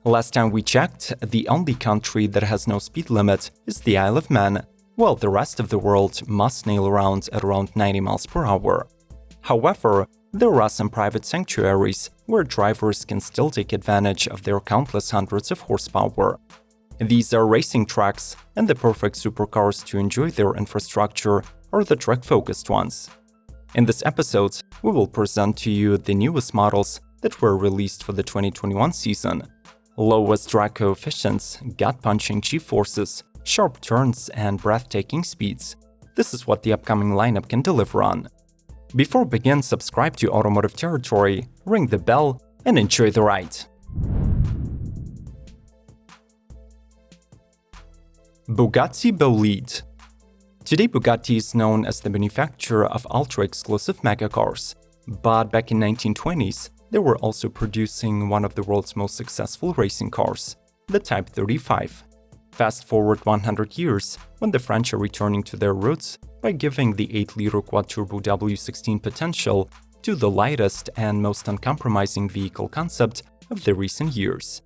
Last time we checked, the only country that has no speed limit is the Isle of Man, while the rest of the world must nail around at around 90 miles per hour. However, there are some private sanctuaries where drivers can still take advantage of their countless hundreds of horsepower. These are racing tracks, and the perfect supercars to enjoy their infrastructure are the track-focused ones. In this episode, we will present to you the newest models that were released for the 2021 season. Lowest drag coefficients, gut-punching G-forces, sharp turns, and breathtaking speeds. This is what the upcoming lineup can deliver on. Before we begin, subscribe to Automotive Territory, ring the bell, and enjoy the ride. Bugatti Bolide. Today Bugatti is known as the manufacturer of ultra-exclusive megacars, but back in 1920s, they were also producing one of the world's most successful racing cars, the Type 35. Fast forward 100 years, when the French are returning to their roots by giving the 8-liter quad-turbo W16 potential to the lightest and most uncompromising vehicle concept of the recent years.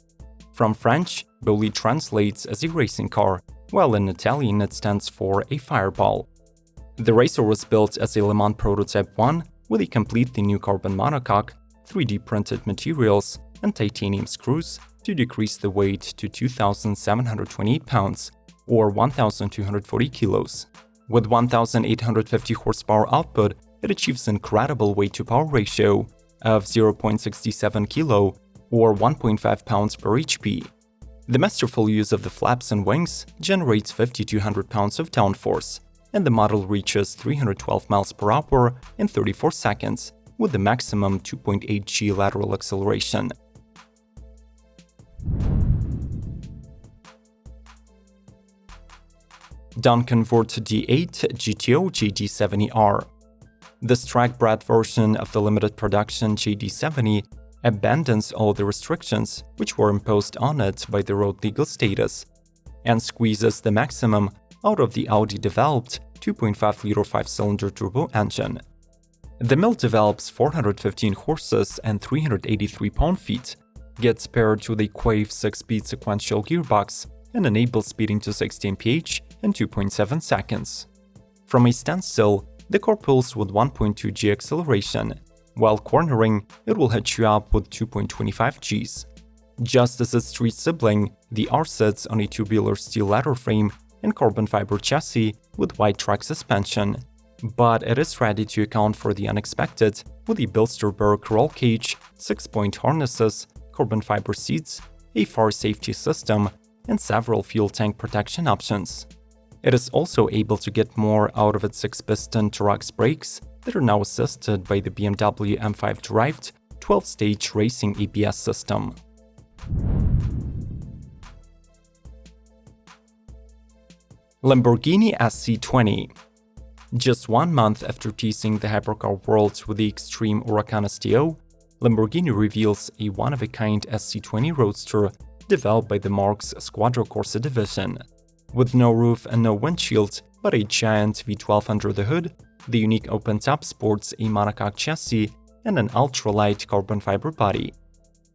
From French, Bolide translates as a racing car, while in Italian it stands for a fireball. The racer was built as a Le Mans Prototype 1 with a completely new carbon monocoque, 3D printed materials, and titanium screws to decrease the weight to 2,728 pounds, or 1,240 kilos. With 1,850 horsepower output, it achieves incredible weight-to-power ratio of 0.67 kilo, or 1.5 pounds per HP. The masterful use of the flaps and wings generates 5,200 pounds of downforce, and the model reaches 312 miles per hour in 34 seconds, with a maximum 2.8 G lateral acceleration. Duncan-Ford D8 GTO GT70R. This track-bred version of the limited production GT70 abandons all the restrictions which were imposed on it by the road legal status and squeezes the maximum out of the Audi-developed 2.5-liter 5-cylinder turbo engine. The mill develops 415 horses and 383 pound-feet, gets paired with a Quave 6-speed sequential gearbox, and enables speeding to 60 mph in 2.7 seconds. From a standstill, the car pulls with 1.2 G acceleration. While cornering, it will hitch you up with 2.25 Gs. Just as its street sibling, the R sits on a tubular steel ladder frame and carbon fiber chassis with wide track suspension. But it is ready to account for the unexpected with a Bilsterberg roll cage, 6-point harnesses, carbon fiber seats, a fire safety system, and several fuel tank protection options. It is also able to get more out of its 6-piston Torx brakes that are now assisted by the BMW M5-derived 12-stage racing ABS system. Lamborghini SC20. Just 1 month after teasing the hypercar world with the extreme Huracan STO, Lamborghini reveals a one-of-a-kind SC20 Roadster developed by the Marque's Squadra Corsa division. With no roof and no windshield, but a giant V12 under the hood, the unique open-top sports a monocoque chassis and an ultralight carbon fiber body.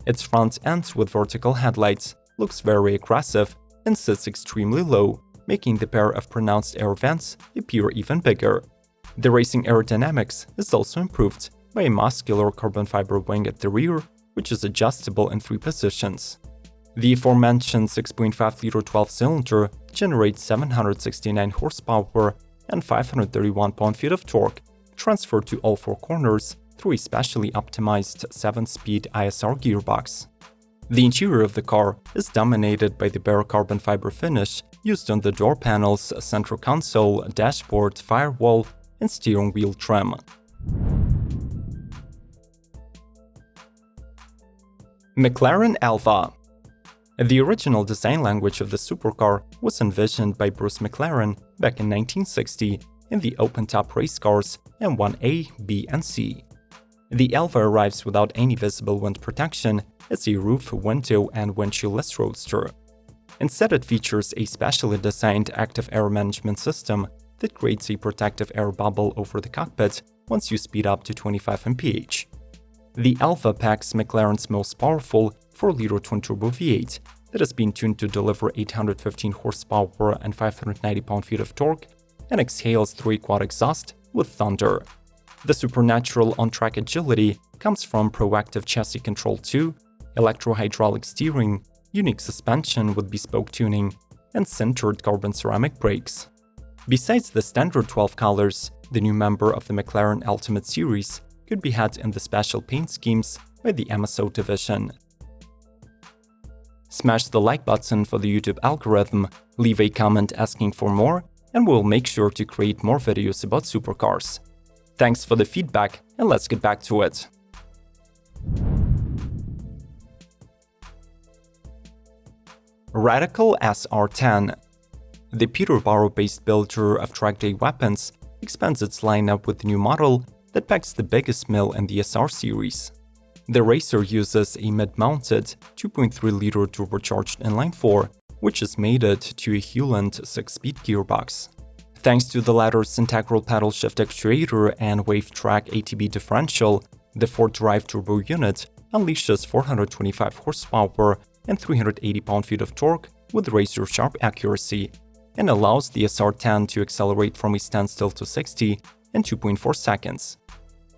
Its front end with vertical headlights looks very aggressive and sits extremely low, making the pair of pronounced air vents appear even bigger. The racing aerodynamics is also improved by a muscular carbon fiber wing at the rear, which is adjustable in 3 positions. The aforementioned 6.5-liter 12-cylinder generates 769 horsepower and 531 pound-feet of torque, transferred to all 4 corners through a specially optimized 7-speed ISR gearbox. The interior of the car is dominated by the bare carbon fiber finish used on the door panels, central console, dashboard, firewall, and steering wheel trim. McLaren Alpha. The original design language of the supercar was envisioned by Bruce McLaren back in 1960 in the open-top race cars M1A, B, and C. The Alpha arrives without any visible wind protection as a roof, window, and windshieldless roadster. Instead, it features a specially designed active air management system that creates a protective air bubble over the cockpit once you speed up to 25 mph. The Alpha packs McLaren's most powerful 4-liter twin-turbo V8 that has been tuned to deliver 815 horsepower and 590 pound-feet of torque and exhales through a quad exhaust with thunder. The supernatural on-track agility comes from proactive chassis control too, electro-hydraulic steering, unique suspension with bespoke tuning, and sintered carbon ceramic brakes. Besides the standard 12 colors, the new member of the McLaren Ultimate Series could be had in the special paint schemes by the MSO division. Smash the like button for the YouTube algorithm, leave a comment asking for more, and we'll make sure to create more videos about supercars. Thanks for the feedback, and let's get back to it. Radical SR10. The Peterborough-based builder of track-day weapons expands its lineup with a new model that packs the biggest mill in the SR series. The racer uses a mid-mounted 2.3-liter turbocharged inline-4, which is mated to a Hewland 6-speed gearbox. Thanks to the latter's integral pedal shift actuator and wave-track ATB differential, the 4-drive turbo unit unleashes 425 horsepower and 380 pound-feet of torque with razor-sharp accuracy, and allows the SR10 to accelerate from a standstill to 60 in 2.4 seconds.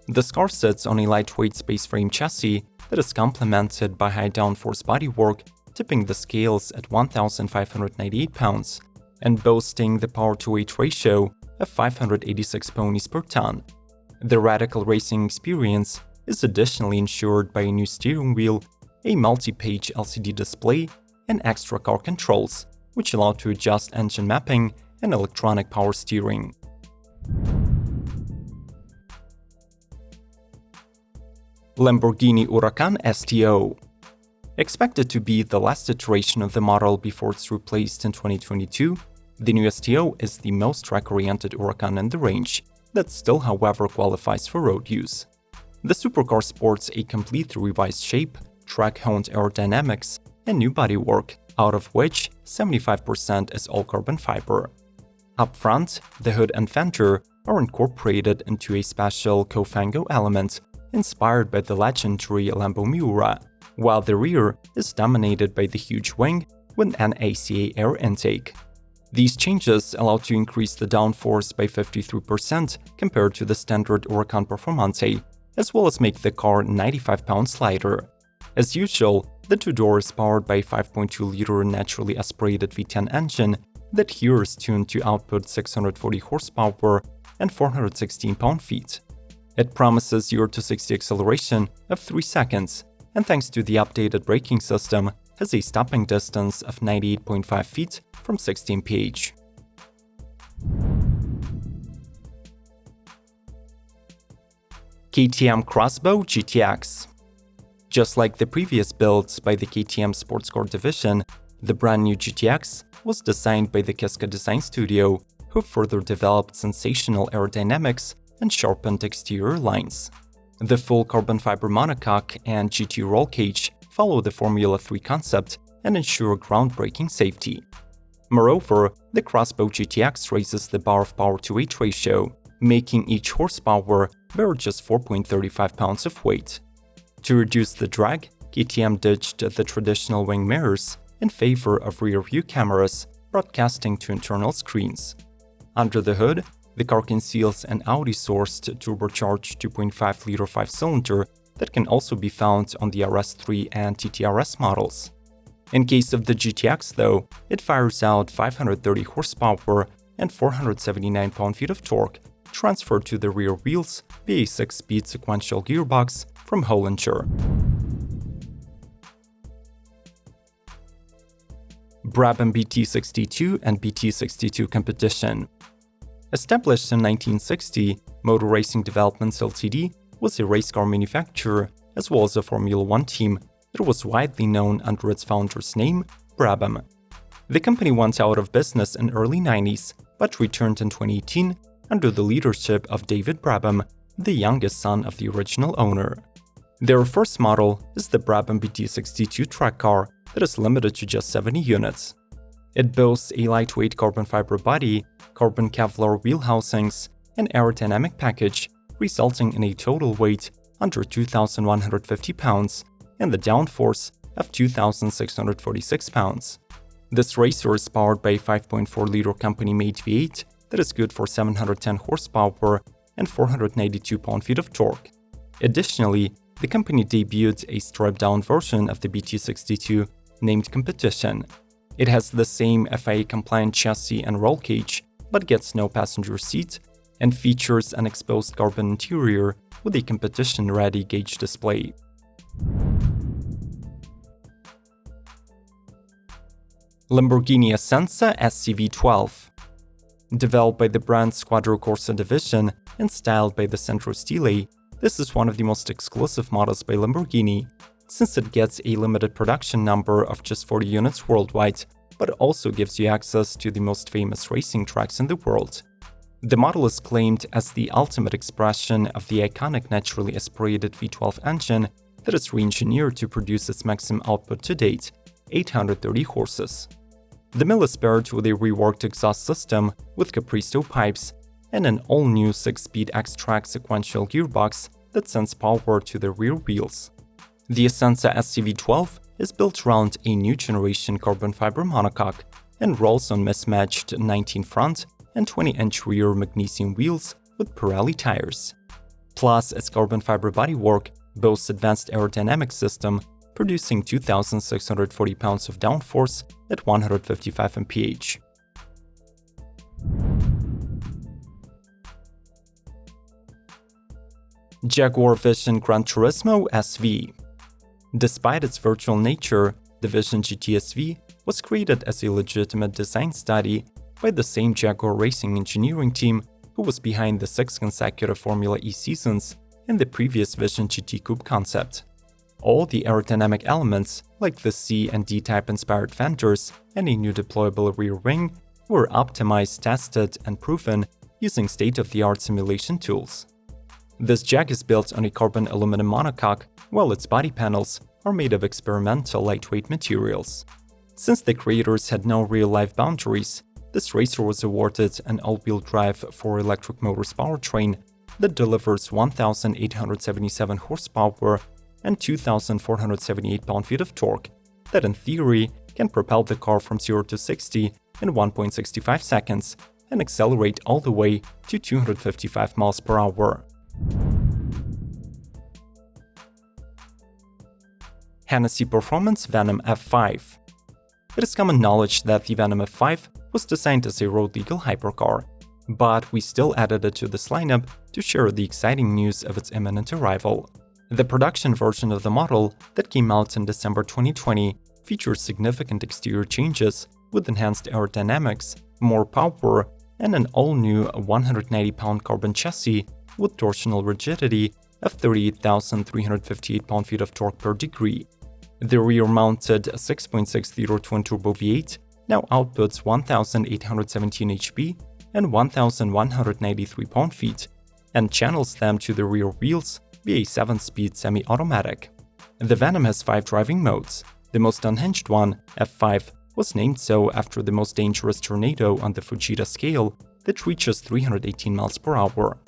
The car sits on a lightweight space frame chassis that is complemented by high downforce bodywork, tipping the scales at 1,598 pounds, and boasting the power-to-weight ratio of 586 ponies per ton. The radical racing experience is additionally ensured by a new steering wheel, a multi-page LCD display, and extra car controls, which allow to adjust engine mapping and electronic power steering. Lamborghini Huracan STO. Expected to be the last iteration of the model before it's replaced in 2022, the new STO is the most track-oriented Huracan in the range, that still, however, qualifies for road use. The supercar sports a completely revised shape, track-honed aerodynamics, and new bodywork, out of which 75% is all carbon fiber. Up front, the hood and fender are incorporated into a special Cofango element inspired by the legendary Lambo Miura, while the rear is dominated by the huge wing with an ACA air intake. These changes allow to increase the downforce by 53% compared to the standard Huracan Performante, as well as make the car 95 pounds lighter. As usual, the two-door is powered by a 5.2-liter naturally aspirated V10 engine that here is tuned to output 640 horsepower and 416 pound-feet. It promises 0 to 60 acceleration of 3 seconds, and thanks to the updated braking system, has a stopping distance of 98.5 feet from 60 mph. KTM Crossbow GTX. Just like the previous builds by the KTM Sportscar division, the brand new GTX was designed by the Kiska Design studio, who further developed sensational aerodynamics and sharpened exterior lines. The full carbon fiber monocoque and GT roll cage follow the Formula 3 concept and ensure groundbreaking safety. Moreover, the Crossbow GTX raises the bar of power-to-weight ratio, making each horsepower bear just 4.35 pounds of weight. To reduce the drag, KTM ditched the traditional wing mirrors in favor of rear-view cameras, broadcasting to internal screens. Under the hood, the car conceals an Audi-sourced turbocharged 2.5-liter 5-cylinder that can also be found on the RS3 and TTRS models. In case of the GTX, though, it fires out 530 horsepower and 479 pound-feet of torque, transferred to the rear wheels via a 6-speed sequential gearbox from Hollinger. Brabham BT62 and BT62 competition. Established in 1960, Motor Racing Developments Ltd. was a race car manufacturer as well as a Formula 1 team that was widely known under its founder's name, Brabham. The company went out of business in early 90s, but returned in 2018 under the leadership of David Brabham, the youngest son of the original owner. Their first model is the Brabham BT62 track car that is limited to just 70 units. It boasts a lightweight carbon fiber body, carbon Kevlar wheel housings, and aerodynamic package, resulting in a total weight under 2,150 pounds and the downforce of 2,646 pounds. This racer is powered by a 5.4-liter company-made V8 that is good for 710 horsepower and 492 pound-feet of torque. Additionally, the company debuted a stripped-down version of the BT62 named Competition. It has the same FIA-compliant chassis and roll cage, but gets no passenger seat, and features an exposed carbon interior with a competition-ready gauge display. Lamborghini Ascensa SCV12. Developed by the brand's Quadricorsa division and styled by the Centro Stile, this is one of the most exclusive models by Lamborghini, since it gets a limited production number of just 40 units worldwide, but also gives you access to the most famous racing tracks in the world. The model is claimed as the ultimate expression of the iconic naturally aspirated V12 engine that is re-engineered to produce its maximum output to date, 830 horses. The mill is paired with a reworked exhaust system with Capristo pipes and an all-new 6-speed X-Track sequential gearbox that sends power to the rear wheels. The Ascensa SCV12 is built around a new generation carbon fiber monocoque and rolls on mismatched 19 front and 20-inch rear magnesium wheels with Pirelli tires. Plus, its carbon fiber bodywork boasts advanced aerodynamic system, producing 2,640 pounds of downforce at 155 mph. Jaguar Vision Gran Turismo SV. Despite its virtual nature, the Vision GT was created as a legitimate design study by the same Jaguar racing engineering team who was behind the 6 consecutive Formula E seasons and the previous Vision GT Coupe concept. All the aerodynamic elements, like the C and D type inspired fenders and a new deployable rear wing, were optimized, tested, and proven using state-of-the-art simulation tools. This Jag is built on a carbon aluminum monocoque, while its body panels are made of experimental lightweight materials. Since the creators had no real-life boundaries, this racer was awarded an all-wheel drive 4-electric motors powertrain that delivers 1,877 horsepower and 2,478 pound-feet of torque that in theory can propel the car from 0 to 60 in 1.65 seconds and accelerate all the way to 255 miles per hour. Hennessy Performance Venom F5. It is common knowledge that the Venom F5 was designed as a road-legal hypercar, but we still added it to this lineup to share the exciting news of its imminent arrival. The production version of the model that came out in December 2020 features significant exterior changes with enhanced aerodynamics, more power, and an all-new 190-pound carbon chassis with torsional rigidity of 38,358 pound-feet of torque per degree. The rear-mounted 6.6-liter twin-turbo V8 now outputs 1,817 HP and 1,193 pound-feet, and channels them to the rear wheels via a 7-speed semi-automatic. The Venom has 5 driving modes. The most unhinged one, F5, was named so after the most dangerous tornado on the Fujita scale that reaches 318 miles per hour.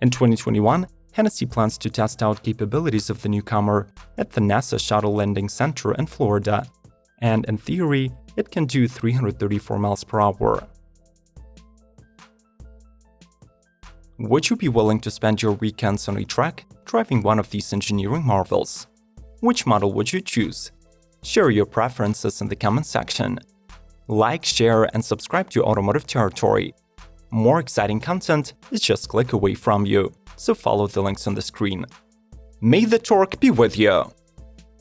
In 2021, Hennessy plans to test out capabilities of the newcomer at the NASA Shuttle Landing Center in Florida, and in theory, it can do 334 miles per hour. Would you be willing to spend your weekends on a track driving one of these engineering marvels? Which model would you choose? Share your preferences in the comment section. Like, share, and subscribe to Automotive Territory. More exciting content is just a click away from you, so follow the links on the screen. May the torque be with you!